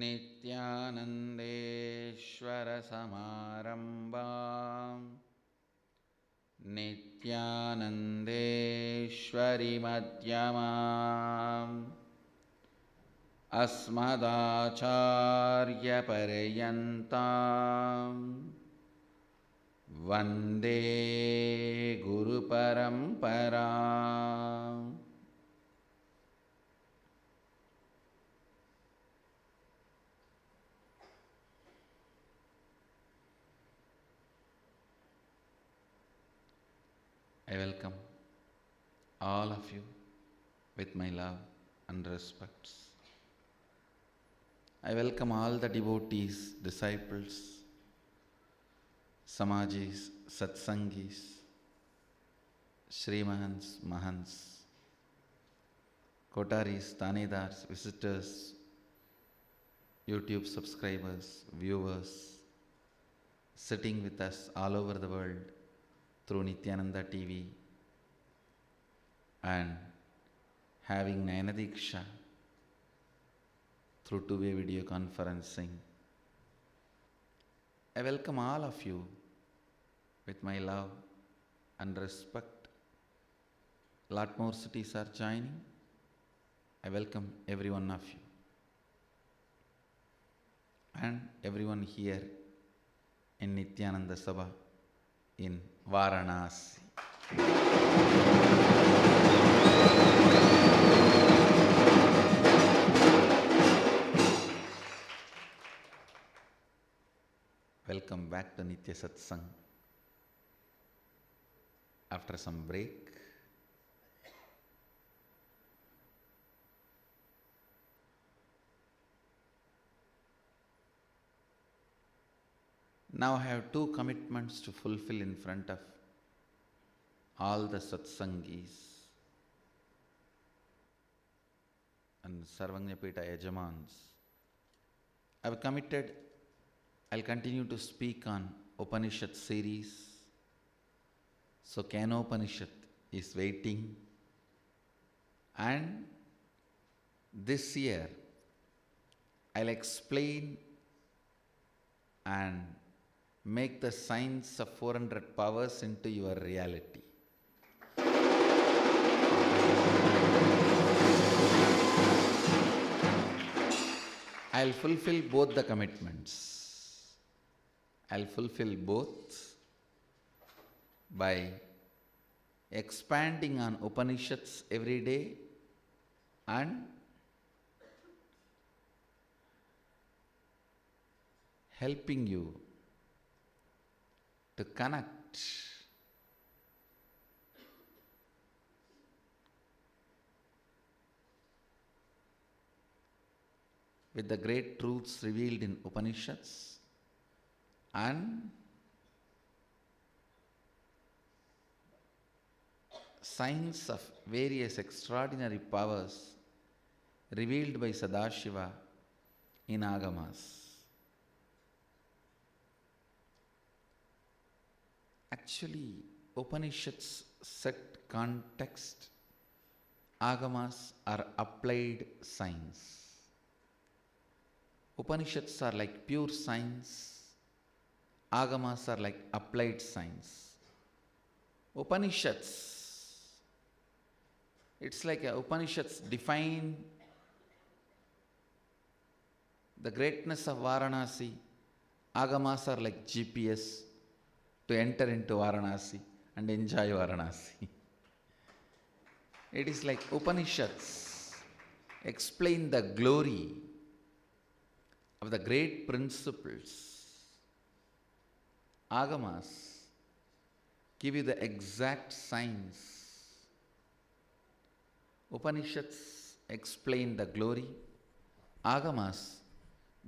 नित्यानन्देश्वर समारम्भां नित्यानन्देश्वरि मध्यमाम् अस्मदाचार्यपर्यन्तां वन्दे गुरुपरम्पराम्। I welcome all of you with my love and respects. I welcome all the devotees, disciples, Samajis, Satsangis, Srimahans, Mahants, Kotaris, Tanedars, visitors, YouTube subscribers, viewers, sitting with us all over the world through Nithyananda TV and having Nayanadiksha through two-way video conferencing. I welcome all of you with my love and respect. Lot more cities are joining. I welcome every one of you and everyone here in Nithyananda Sabha in Varanasi. Welcome back to Nithya Satsang after some break. Now I have two commitments to fulfill in front of all the Satsangis and Sarvanyapita Yajamans. I have committed I'll continue to speak on Upanishad Series. So Kenopanishad is waiting. And this year I'll explain and make the science of 400 powers into your reality. I'll fulfill both the commitments. I'll fulfill both by expanding on Upanishads every day and helping you to connect with the great truths revealed in Upanishads and signs of various extraordinary powers revealed by Sadashiva in Agamas. Actually, Upanishads set context, Agamas are applied science. Upanishads are like pure science, Agamas are like applied science. Upanishads, it's like Upanishads define the greatness of Varanasi. Agamas are like GPS to enter into Varanasi and enjoy Varanasi. It is like Upanishads explain the glory of the great principles. Agamas give you the exact science. Upanishads explain the glory. Agamas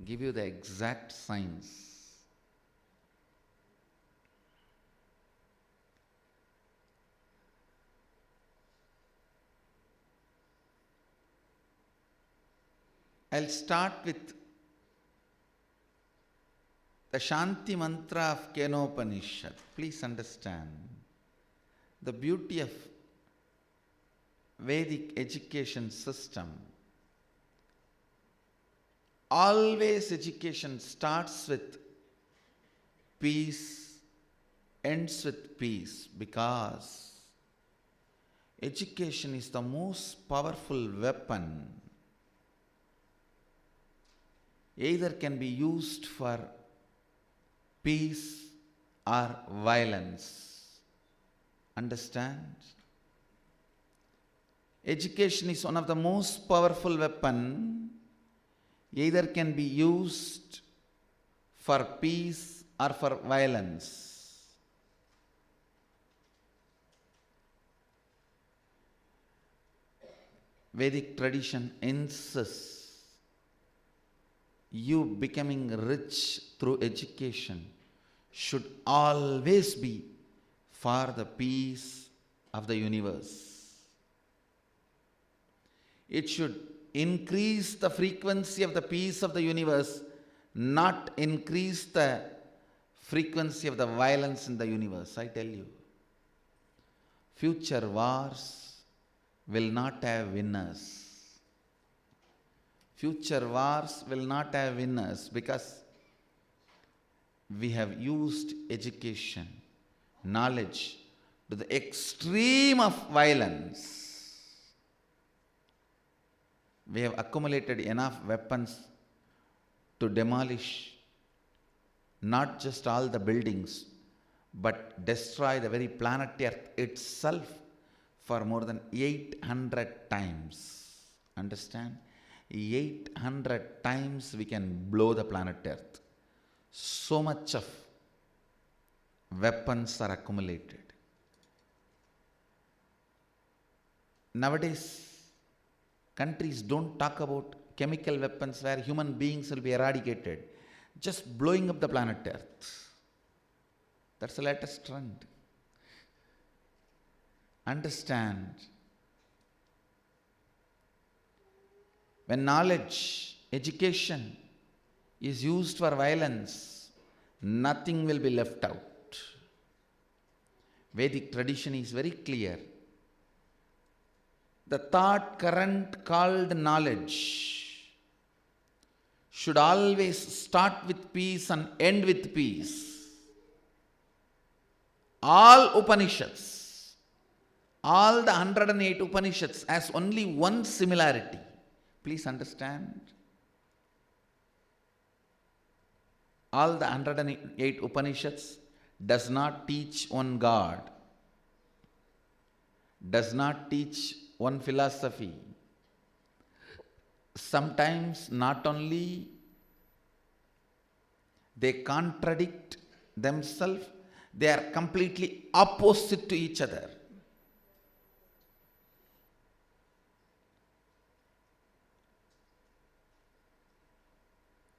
give you the exact science. I'll start with the Shanti Mantra of Kenopanishad. Please understand the beauty of Vedic education system Always education starts with peace, ends with peace, because education is the most powerful weapon. Either can be used for peace or violence. Understand? Education is one of the most powerful weapon. Either can be used for peace or for violence. Vedic tradition insists you becoming rich through education should always be for the peace of the universe. It should increase the frequency of the peace of the universe, not increase the frequency of the violence in the universe. I tell you, future wars will not have winners. Future wars will not have winners because we have used education, knowledge to the extreme of violence. We have accumulated enough weapons to demolish not just all the buildings, but destroy the very planet Earth itself for more than 800 times. Understand? 800 times we can blow the planet Earth. So much of weapons are accumulated. Nowadays, countries don't talk about chemical weapons where human beings will be eradicated. Just blowing up the planet Earth. That's the latest trend. Understand? When knowledge, education is used for violence, nothing will be left out. Vedic tradition is very clear. The thought current called knowledge should always start with peace and end with peace. All Upanishads, all the 108 Upanishads has only one similarity. Please understand. All the 108 Upanishads does not teach one God, does not teach one philosophy. Sometimes not only they contradict themselves, they are completely opposite to each other.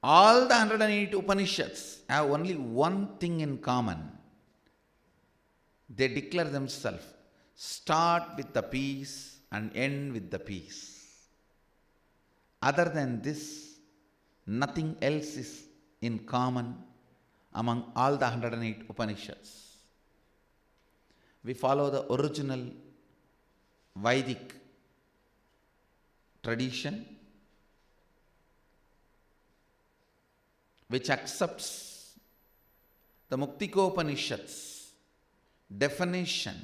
All the 108 Upanishads have only one thing in common. They declare themselves, start with the peace and end with the peace. Other than this, nothing else is in common among all the 108 Upanishads. We follow the original Vedic tradition, which accepts the Muktikopanishad's definition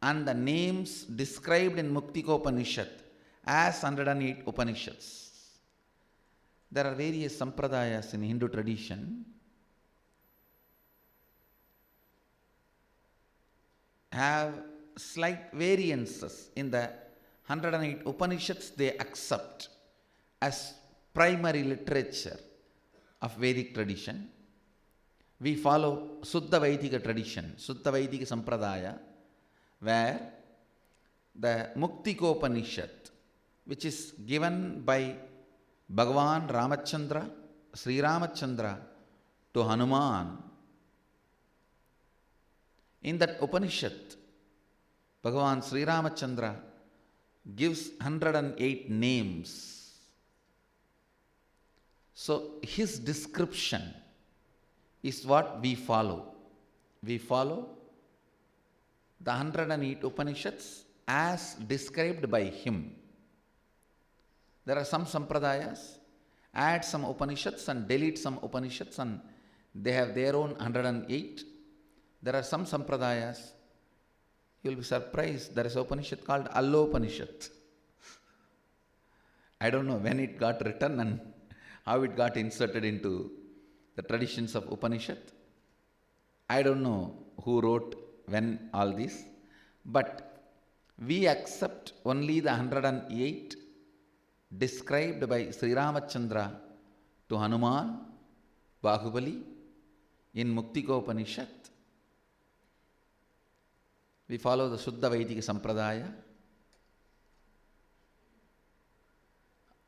and the names described in Muktikopanishad as 108 Upanishads. There are various sampradayas in Hindu tradition have slight variances in the 108 Upanishads they accept as primary literature of Vedic tradition. We follow Suddha Vaidika tradition, Suddha Vaidika Sampradaya, where the Muktikopanishad, which is given by Bhagavan Ramachandra, Sri Ramachandra to Hanuman. In that Upanishad, Bhagavan Sri Ramachandra gives 108 names. So his description is what we follow. We follow the 108 Upanishads as described by him. There are some sampradayas add some Upanishads and delete some Upanishads, and they have their own 108. There are some Sampradayas, you will be surprised, there is an Upanishad called Allopanishad. I don't know when it got written and how it got inserted into the traditions of Upanishad. I don't know who wrote when all this, but we accept only the 108 described by Sri Ramachandra to Hanuman, Bahubali in Muktikopanishad. We follow the Shuddha Vaidika Sampradaya.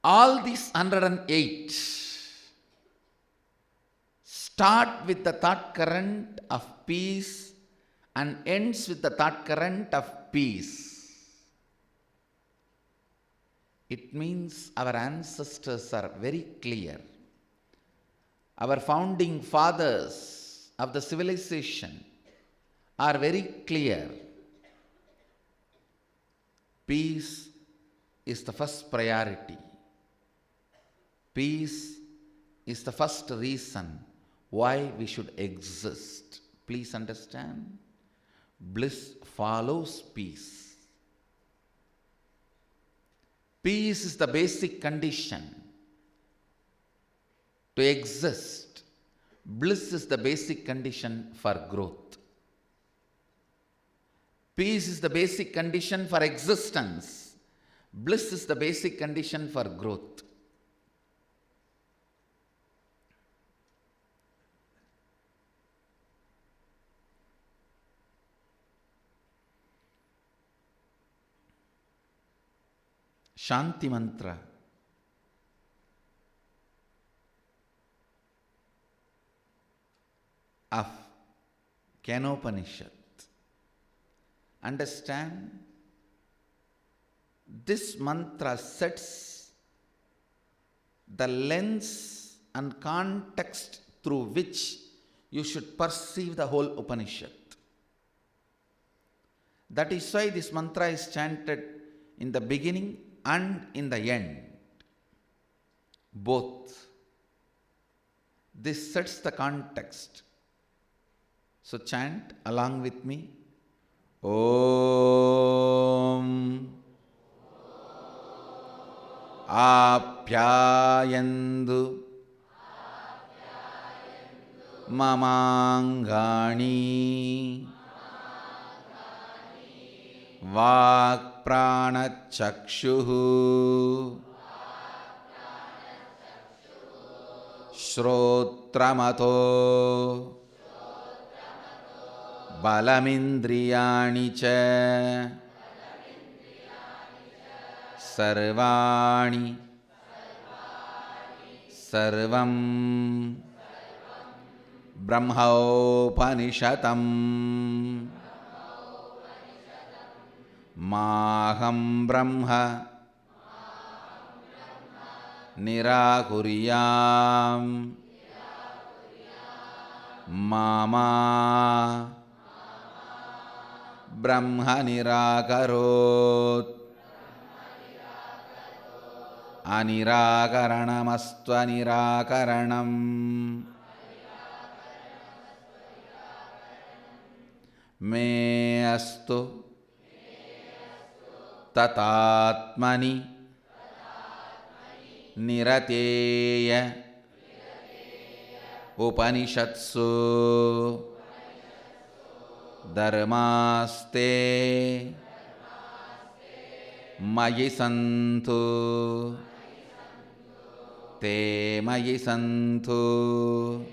All these 108 start with the thought current of peace and ends with the thought current of peace. It means our ancestors are very clear. Our founding fathers of the civilization are very clear. Peace is the first priority. Peace is the first reason why we should exist. Please understand. Bliss follows peace. Peace is the basic condition to exist. Bliss is the basic condition for growth. Peace is the basic condition for existence. Bliss is the basic condition for growth. Shanti Mantra of Kenopanishad. Understand, this mantra sets the lens and context through which you should perceive the whole Upanishad. That is why this mantra is chanted in the beginning and in the end. Both. This sets the context. So chant along with me. Om Apyayandu Mamangani Vaak Prana Chakshuhu Shrotramato Balamindriyani cha Sarvani Sarvam Brahmaopanishatam Maham Brahma Nirakuriyam Mama Brahma Nirakarot Anirakaranamastva Nirakaranam Me astu Tatatmani Nirateya Upanishatsu Dharmaste Mayi Santu Te Mayi Santu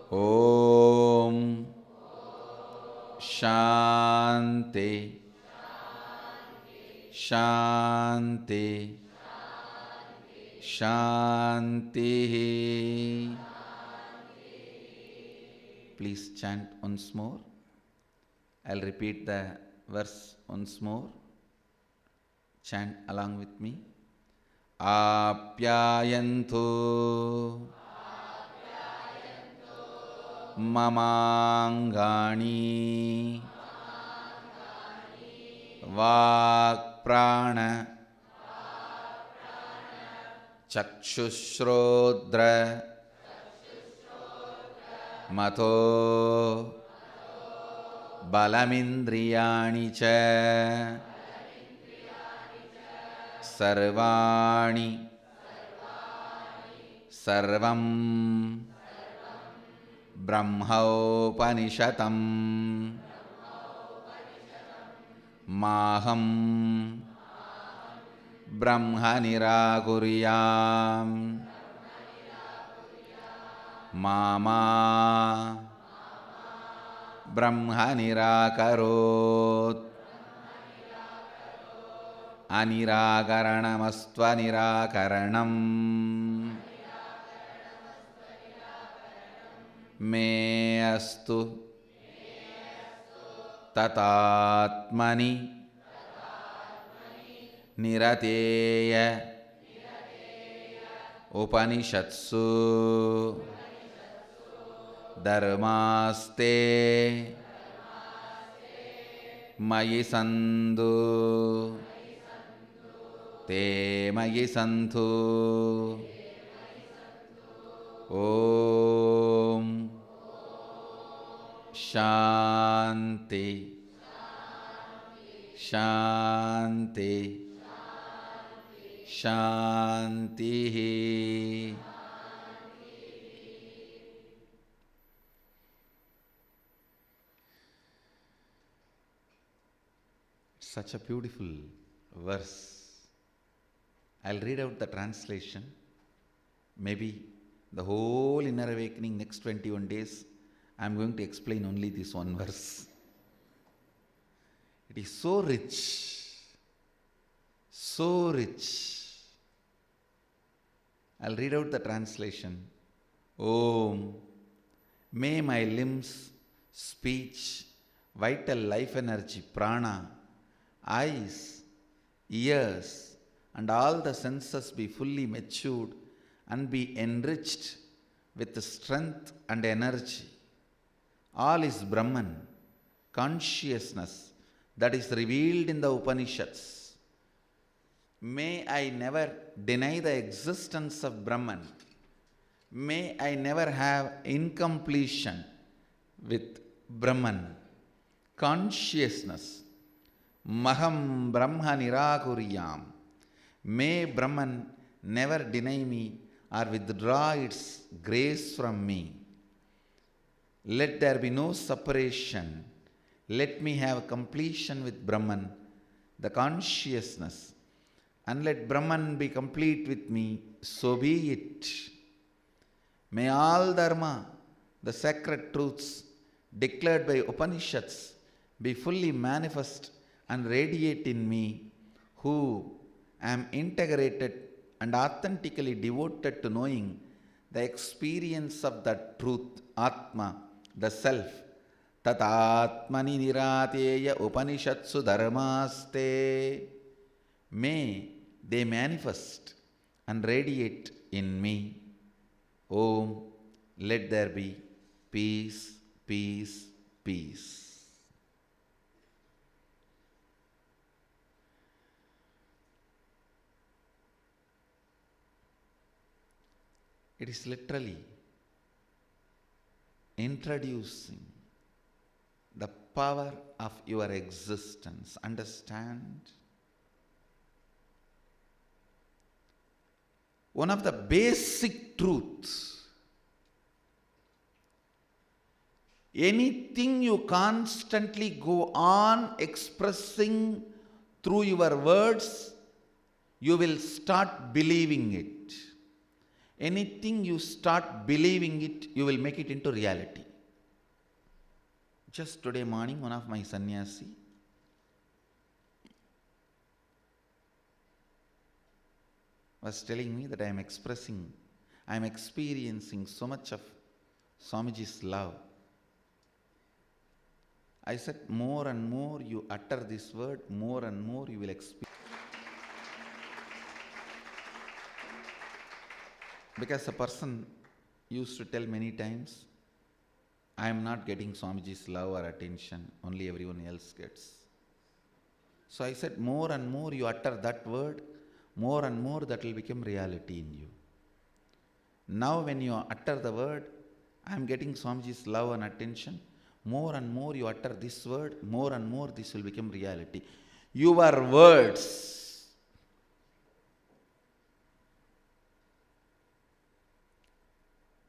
Om Shanti Shanti Shantih. Please chant once more. I'll repeat the verse once more. Chant along with me. Apyayantu Mamangani Vaak Prana चक्षुश्रोत्र मतो बलमिन्द्रियाणि च सर्वाणि सर्वं ब्रह्मोपनिषदम् माहं ब्रह्म निराकुर्याम् मामा ब्रह्म निराकरोत् अनिराकरणमस्त्वनिराकरणम् मे अस्तु ततात्मनि निरतेय उपनिषत्सु धर्मास्ते मयि सन्तु ते मयि सन्तु ॐ शान्ति शान्ति शान्तिः. Such a beautiful verse. I'll read out the translation. Maybe the whole inner awakening next 21 days, I'm going to explain only this one verse. It is so rich, so rich. I'll read out the translation. Om, may my limbs, speech, vital life energy, prana, eyes, ears, and all the senses be fully matured and be enriched with strength and energy. All is Brahman, consciousness that is revealed in the Upanishads. May I never deny the existence of Brahman. May I never have incompletion with Brahman, consciousness. Maham Brahma Nirakuryam. May Brahman never deny me or withdraw its grace from me. Let there be no separation. Let me have completion with Brahman, the consciousness, and let Brahman be complete with me, so be it. May all Dharma, the sacred truths declared by Upanishads, be fully manifest and radiate in me, who am integrated and authentically devoted to knowing the experience of that truth, Atma, the Self. Tatatmani nirateya Upanishatsu dharmaste. May they manifest and radiate in me. Om, let there be peace, peace, peace. It is literally introducing the power of your existence. Understand? One of the basic truths. Anything you constantly go on expressing through your words, you will start believing it. Anything you start believing it, you will make it into reality. Just today morning, one of my sannyasi was telling me that I am experiencing so much of Swamiji's love. I said, more and more you utter this word, more and more you will experience. Because a person used to tell many times, I am not getting Swamiji's love or attention, only everyone else gets. So I said, more and more you utter that word, more and more that will become reality in you. Now when you utter the word, I am getting Swamiji's love and attention, more and more you utter this word, more and more this will become reality. Your words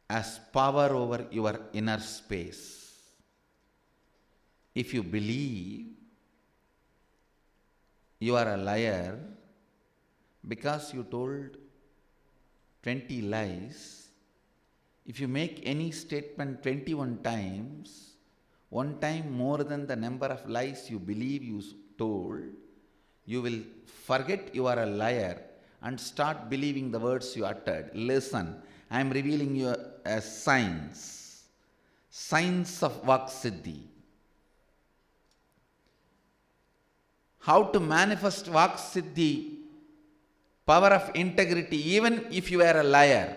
as power over your inner space. If you believe you are a liar because you told 20 lies, if you make any statement 21 times, one time more than the number of lies you believe you told, you will forget you are a liar and start believing the words you uttered. Listen, I am revealing you a science of vaak siddhi. How to manifest vaak siddhi, power of integrity, even if you are a liar.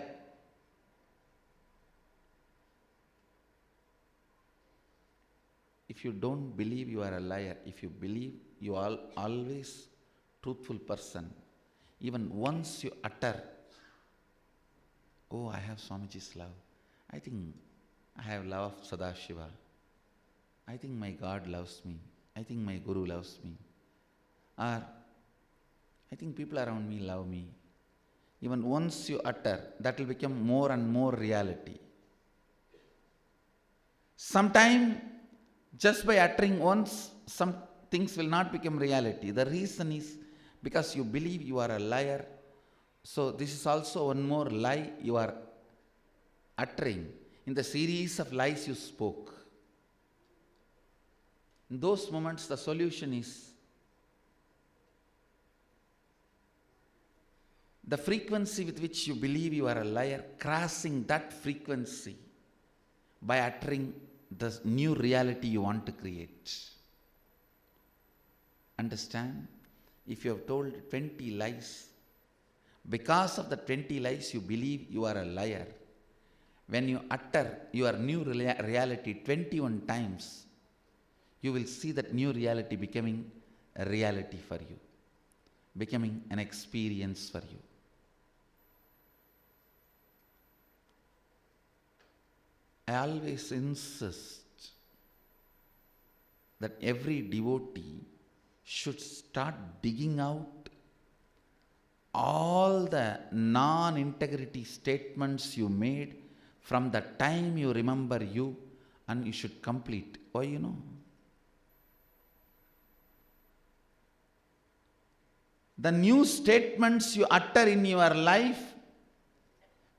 If you don't believe you are a liar, if you believe you are always truthful person, even once you utter, oh, I have Swamiji's love, I think I have love of Sadashiva, I think my God loves me, I think my Guru loves me, or I think people around me love me. Even once you utter, that will become more and more reality. Sometime, just by uttering once, some things will not become reality. The reason is because you believe you are a liar. So this is also one more lie you are uttering in the series of lies you spoke. In those moments, the solution is the frequency with which you believe you are a liar, crossing that frequency by uttering the new reality you want to create. Understand? If you have told 20 lies, because of the 20 lies you believe you are a liar, when you utter your new reality 21 times, you will see that new reality becoming a reality for you, becoming an experience for you. I always insist that every devotee should start digging out all the non-integrity statements you made from the time you remember you, and you should complete. Why, you know? The new statements you utter in your life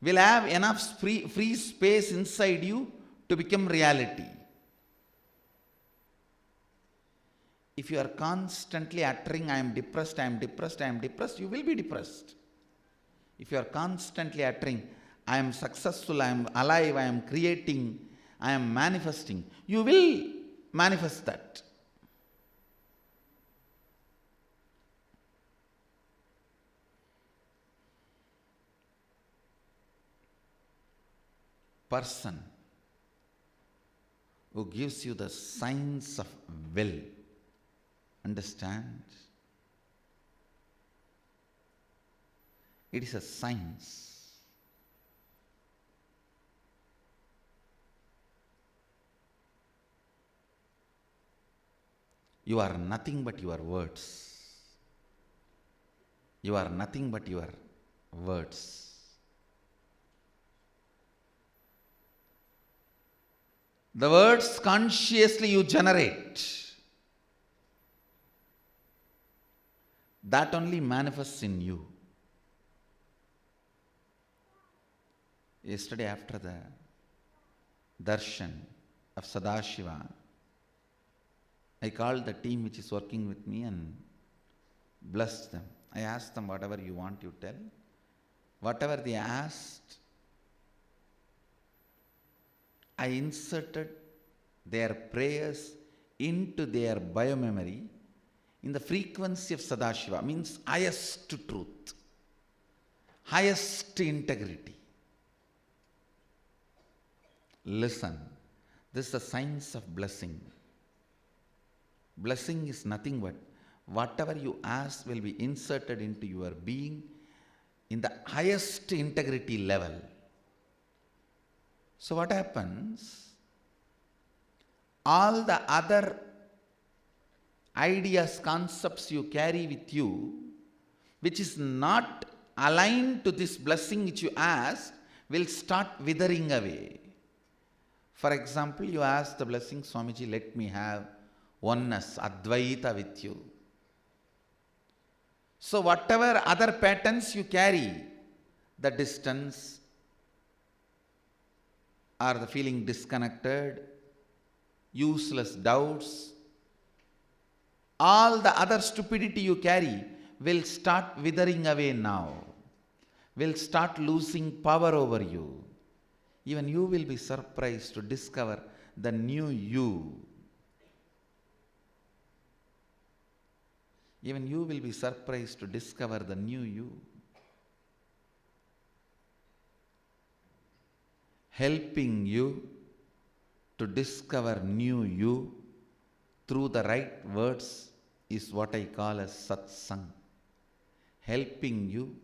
will have enough free space inside you to become reality. If you are constantly uttering, I am depressed, I am depressed, I am depressed, you will be depressed. If you are constantly uttering, I am successful, I am alive, I am creating, I am manifesting, you will manifest that. Person who gives you the signs of will, understand? It is a science. You are nothing but your words. You are nothing but your words. The words consciously you generate, that only manifests in you. Yesterday after the darshan of Sadashiva, I called the team which is working with me and blessed them. I asked them, whatever you want, you tell. Whatever they asked, I inserted their prayers into their biomemory in the frequency of Sadashiva, means highest truth, highest integrity. Listen, this is the science of blessing. Blessing is nothing but whatever you ask will be inserted into your being in the highest integrity level. So what happens? All the other ideas, concepts you carry with you, which is not aligned to this blessing which you asked, will start withering away. For example, you ask the blessing, Swamiji, let me have oneness, Advaita with you. So whatever other patterns you carry, the distance, or the feeling disconnected, useless doubts, all the other stupidity you carry will start withering away now, will start losing power over you. Even you will be surprised to discover the new you. Even you will be surprised to discover the new you. Helping you to discover new you through the right words is what I call as satsang. Helping you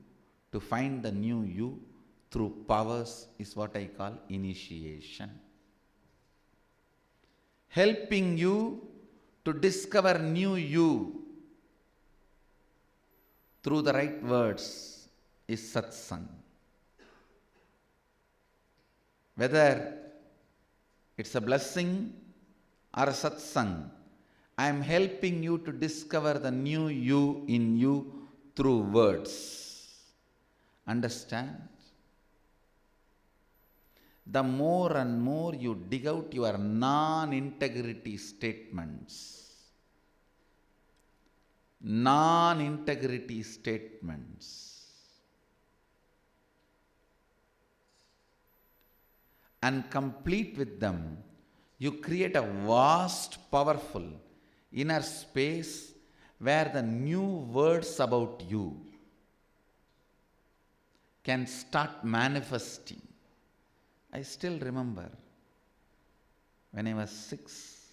to find the new you through powers is what I call initiation. Helping you to discover new you through the right words is satsang. Whether it's a blessing or a satsang, I am helping you to discover the new you in you through words. Understand? The more and more you dig out your non-integrity statements, and complete with them, you create a vast, powerful inner space where the new words about you can start manifesting. I still remember when I was 6,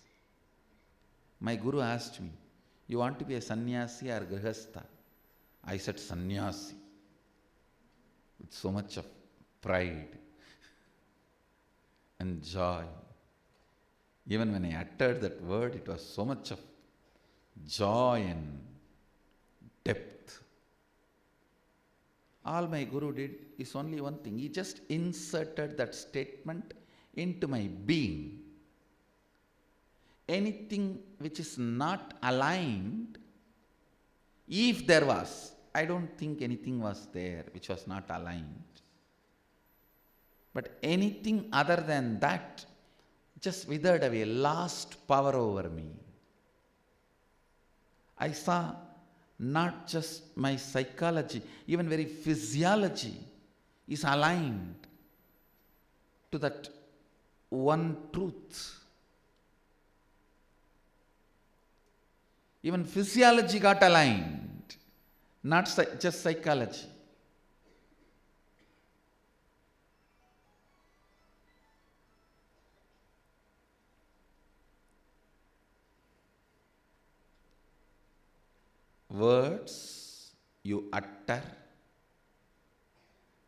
my guru asked me, you want to be a sannyasi or grihastha? I said sannyasi with so much of pride and joy. Even when I uttered that word, it was so much of joy and depth. All my guru did is only one thing. He just inserted that statement into my being. Anything which is not aligned, if there was, I don't think anything was there which was not aligned. But anything other than that just withered away, lost power over me. I saw not just my psychology, even very physiology is aligned to that one truth. Even physiology got aligned, not just psychology. Words you utter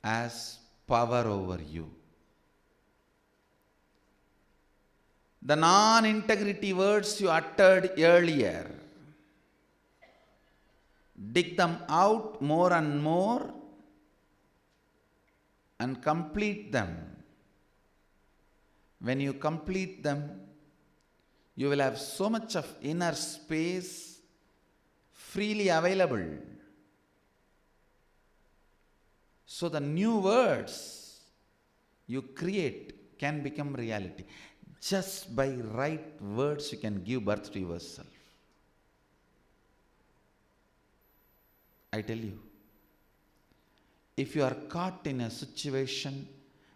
as power over you. The non-integrity words you uttered earlier, dig them out more and more and complete them. When you complete them, you will have so much of inner space freely available. So the new words you create can become reality. Just by right words you can give birth to yourself. I tell you, if you are caught in a situation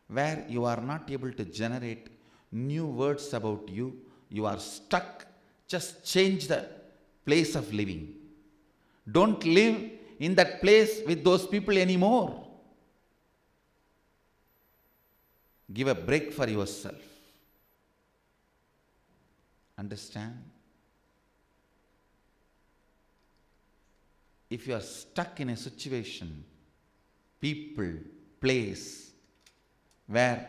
where you are not able to generate new words about you, you are stuck, just change the place of living. Don't live in that place with those people anymore. Give a break for yourself. Understand? if you are stuck in a situation, people, place, where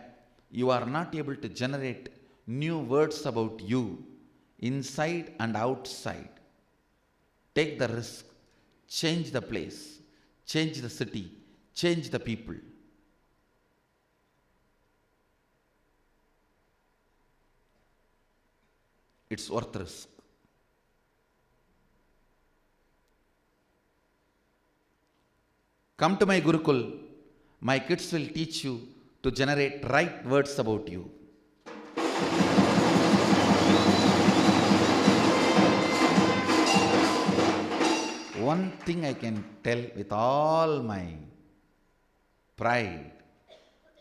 you are not able to generate new words about you, inside and outside, take the risk, change the place, change the city, change the people. It's worth risk. Come to my Gurukul. My kids will teach you to generate right words about you. One thing I can tell with all my pride,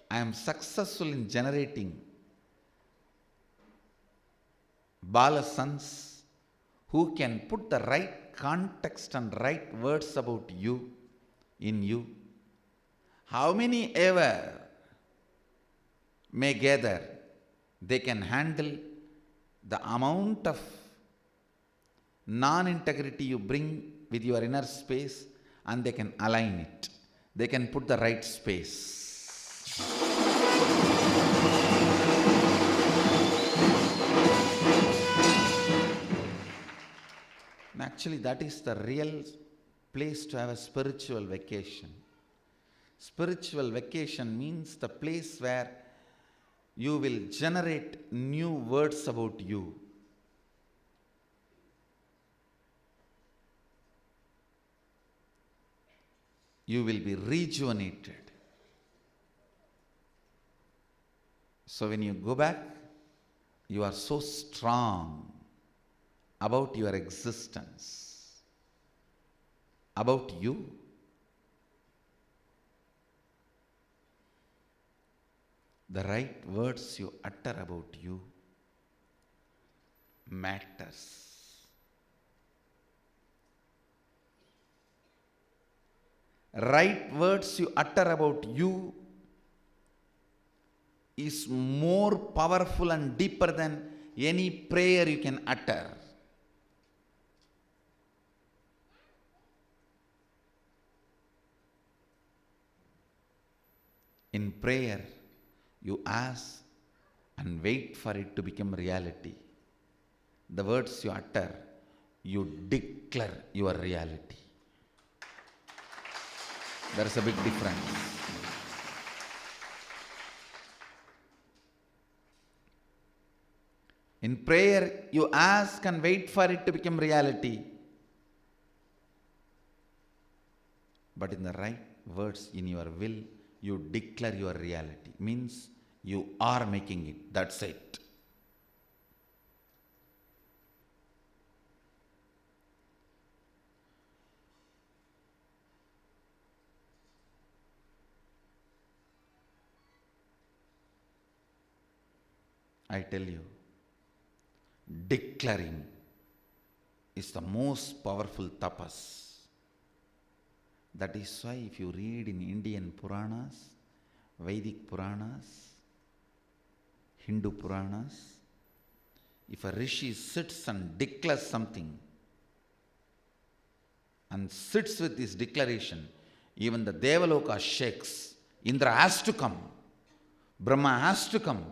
I am successful in generating Bala sons who can put the right context and right words about you in you. How many ever may gather, they can handle the amount of non-integrity you bring with your inner space, and they can align it. They can put the right space. And actually, that is the real place to have a spiritual vacation. Spiritual vacation means the place where you will generate new words about you. You will be rejuvenated. So when you go back, you are so strong about your existence, about you. The right words you utter about you matters. Right words you utter about you is more powerful and deeper than any prayer you can utter. In prayer, you ask and wait for it to become reality. The words you utter, you declare your reality. There is a big difference. In prayer, you ask and wait for it to become reality. But in the right words, in your will, you declare your reality. Means you are making it. That's it. I tell you, declaring is the most powerful tapas. That is why if you read in Indian Puranas, Vedic Puranas, Hindu Puranas, if a rishi sits and declares something and sits with this declaration, even the Devaloka shakes. Indra has to come. Brahma has to come.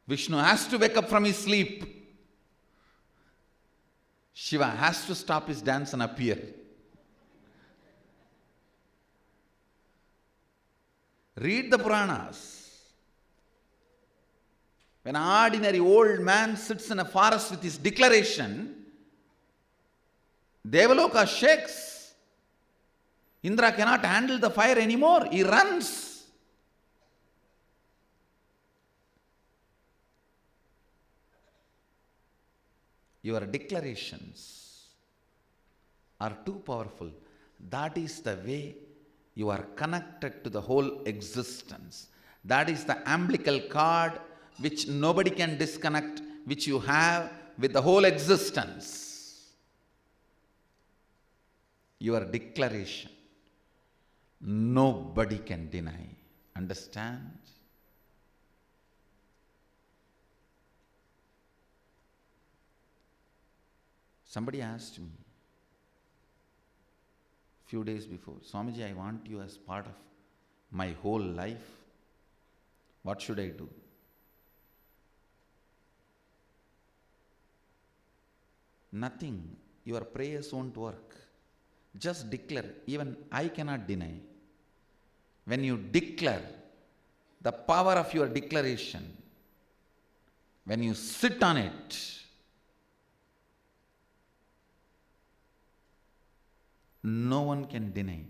Vishnu has to wake up from his sleep. Shiva has to stop his dance and appear. Read the Puranas. When an ordinary old man sits in a forest with his declaration, Devaloka shakes. Indra cannot handle the fire anymore. He runs. Your declarations are too powerful. That is the way you are connected to the whole existence. That is the umbilical cord which nobody can disconnect, which you have with the whole existence. Your declaration, nobody can deny. Understand? Somebody asked me, few days before, Swamiji, I want you as part of my whole life. What should I do? Nothing. Your prayers won't work. Just declare. Even I cannot deny. When you declare, the power of your declaration, when you sit on it, no one can deny.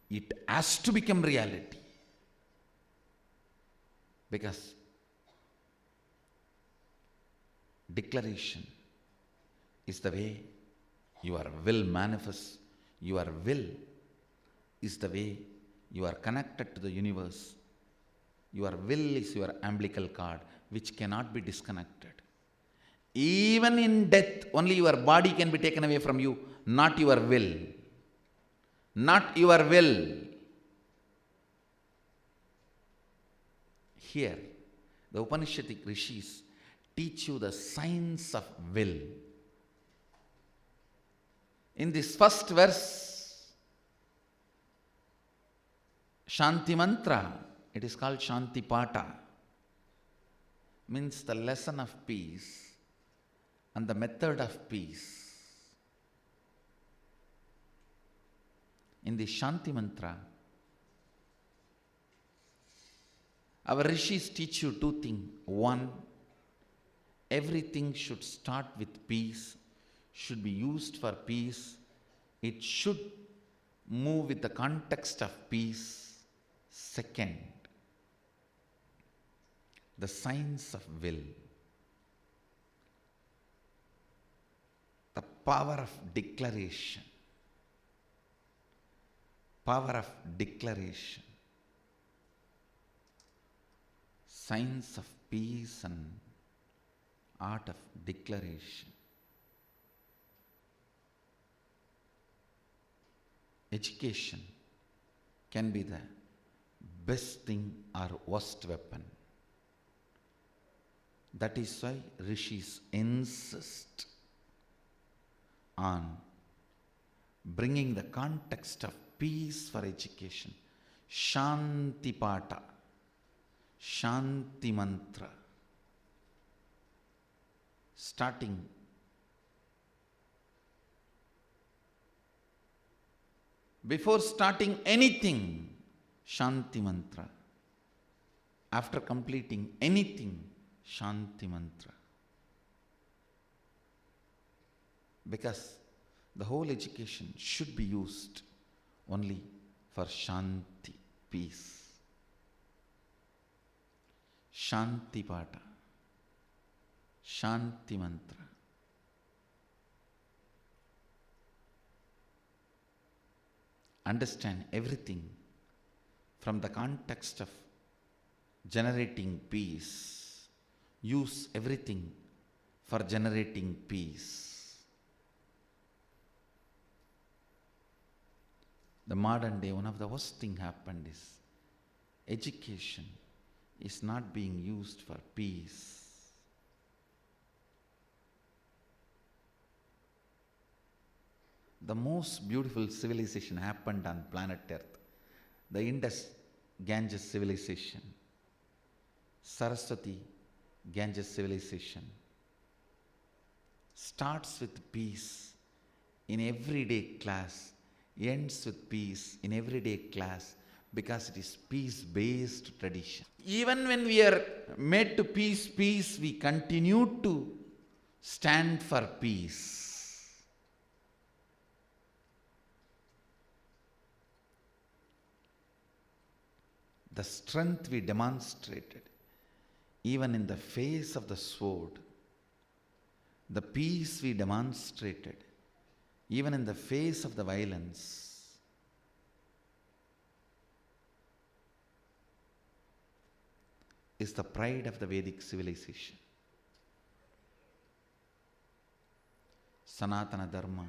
It has to become reality. Because declaration is the way your will manifests. Your will is the way you are connected to the universe. Your will is your umbilical cord, which cannot be disconnected. Even in death, only your body can be taken away from you, not your will. Not your will. Here, the Upanishadic rishis teach you the science of will. In this first verse, Shanti Mantra, it is called Shanti Pata, means the lesson of peace and the method of peace. In the Shanti Mantra, our rishis teach you two things. One, everything should start with peace, should be used for peace. It should move with the context of peace. Second, the science of will. The power of declaration. Power of declaration. Science of peace and art of declaration. Education can be the best thing or worst weapon. That is why rishis insist on bringing the context of peace for education. Shanti Pata, Shanti Mantra. Starting before starting anything, Shanti Mantra. After completing anything, Shanti Mantra. Because the whole education should be used only for Shanti, peace. Shanti Pata, Shanti Mantra. Understand everything from the context of generating peace. Use everything for generating peace. The modern day, one of the worst things happened is education is not being used for peace. The most beautiful civilization happened on planet Earth. The Indus-Ganges civilization, Saraswati-Ganges civilization starts with peace in everyday class, ends with peace in everyday class, because it is peace-based tradition. Even when we are made to peace, we continue to stand for peace. The strength we demonstrated, even in the face of the sword, the peace we demonstrated, even in the face of the violence, is the pride of the Vedic civilization. Sanatana Dharma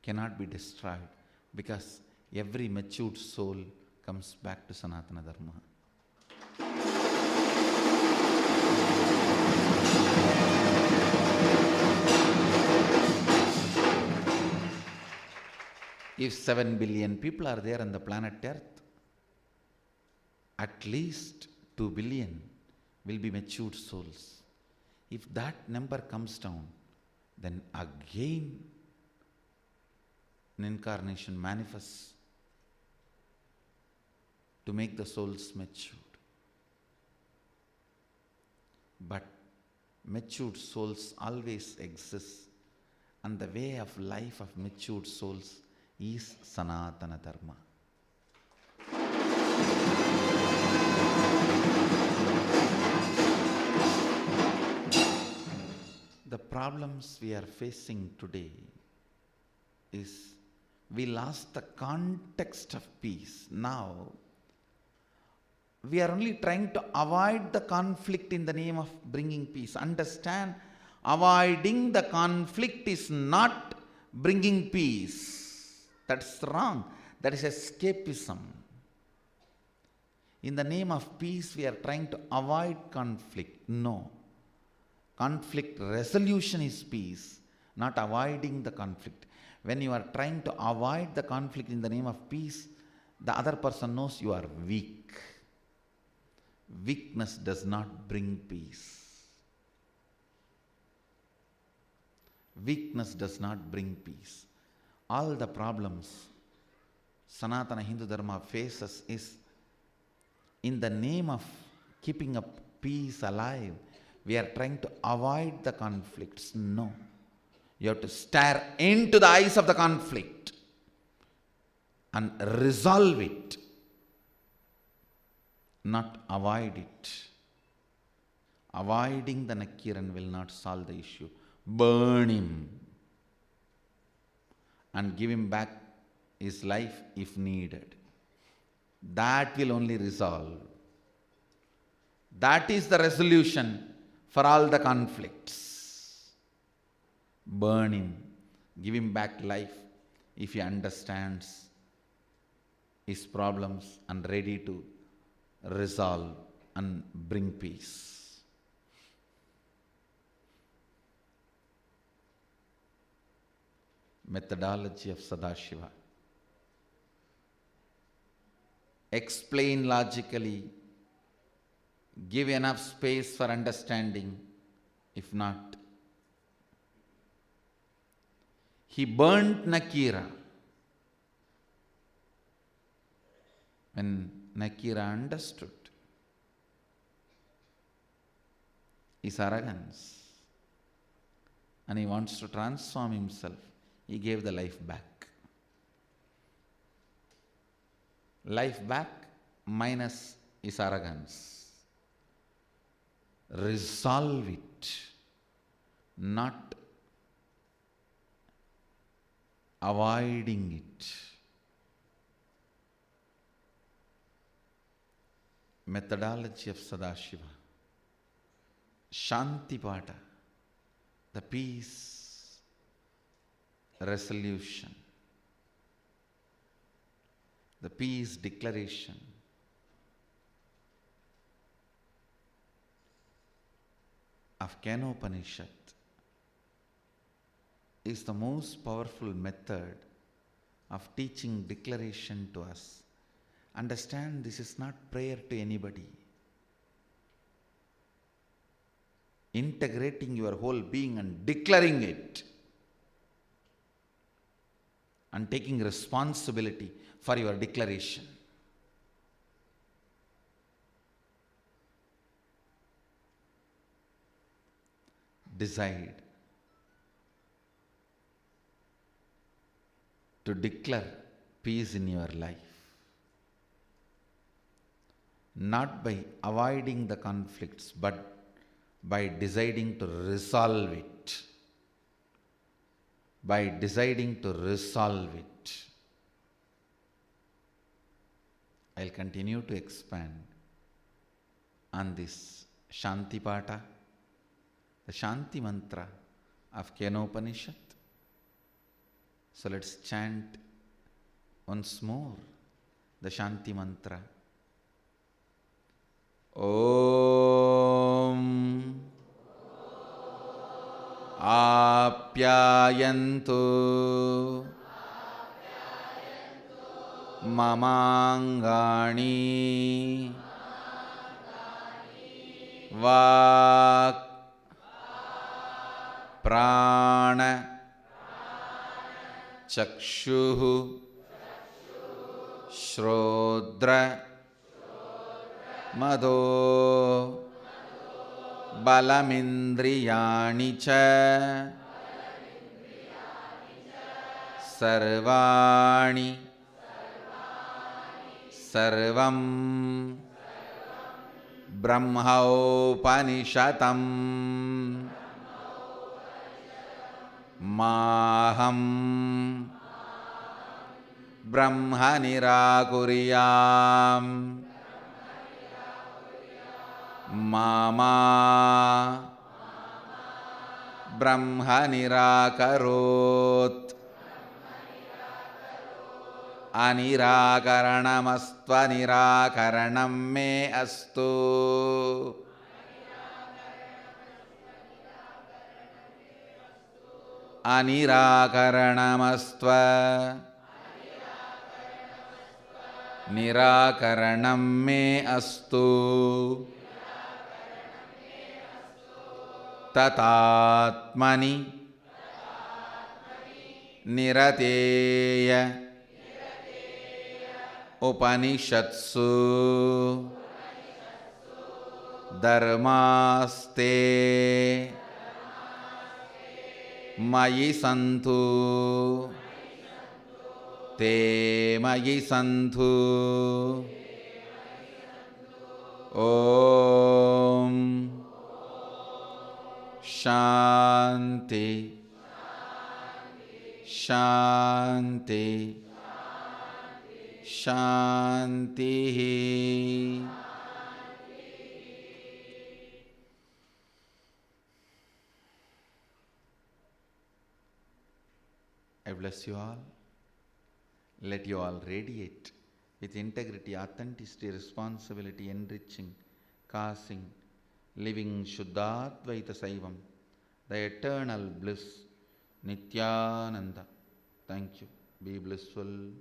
cannot be destroyed because every matured soul comes back to Sanatana Dharma. If 7 billion people are there on the planet Earth, at least 2 billion will be matured souls. If that number comes down, then again an incarnation manifests to make the souls matured. But matured souls always exist, and the way of life of matured souls is Sanatana Dharma. The problems we are facing today is we lost the context of peace. Now, we are only trying to avoid the conflict in the name of bringing peace. Understand, avoiding the conflict is not bringing peace. That's wrong. That is escapism. In the name of peace, we are trying to avoid conflict. No. Conflict resolution is peace, not avoiding the conflict. When you are trying to avoid the conflict in the name of peace, the other person knows you are weak. Weakness does not bring peace. Weakness does not bring peace. All the problems Sanatana Hindu Dharma faces is in the name of keeping up peace alive. We are trying to avoid the conflicts. No. You have to stare into the eyes of the conflict and resolve it, not avoid it. Avoiding the Nakiran will not solve the issue. Burn him and give him back his life if needed. That will only resolve. That is the resolution for all the conflicts. Burn him, give him back life if he understands his problems and ready to resolve and bring peace. Methodology of Sadashiva. Explain logically, give enough space for understanding. If not, he burnt Nakira. When Nakira understood his arrogance and he wants to transform himself, he gave the life back. Life back minus his arrogance. Resolve it, not avoiding it. Methodology of Sadashiva. Shanti Pata, the peace resolution, the peace declaration of Kenopanishad is the most powerful method of teaching declaration to us. Understand, this is not prayer to anybody. Integrating your whole being and declaring it and taking responsibility for your declaration. Decide to declare peace in your life, not by avoiding the conflicts, but by deciding to resolve it. By deciding to resolve it. I'll continue to expand on this Shanti Pata, the Shanti Mantra of Kenopanishad. So let's chant once more the Shanti Mantra. Om Apyayantu Mamangani vaak prana chakshuh shrodra madho balamindriyani cha sarvani sarvam brahmaupanishatam maham brahma nirakuriyam mama brahma nirakarot anirakaranamastva nirakaranam me astu anirakaranamastva nirakaranam me astu tatatmani nirateya Upanishatsu dharmaste mayi santu te mayi santu Om Shanti Shanti Shantih. I bless you all. Let you all radiate with integrity, authenticity, responsibility, enriching, causing, living Shuddhadvaita Saivam, the eternal bliss, Nithyananda. Thank you. Be blissful.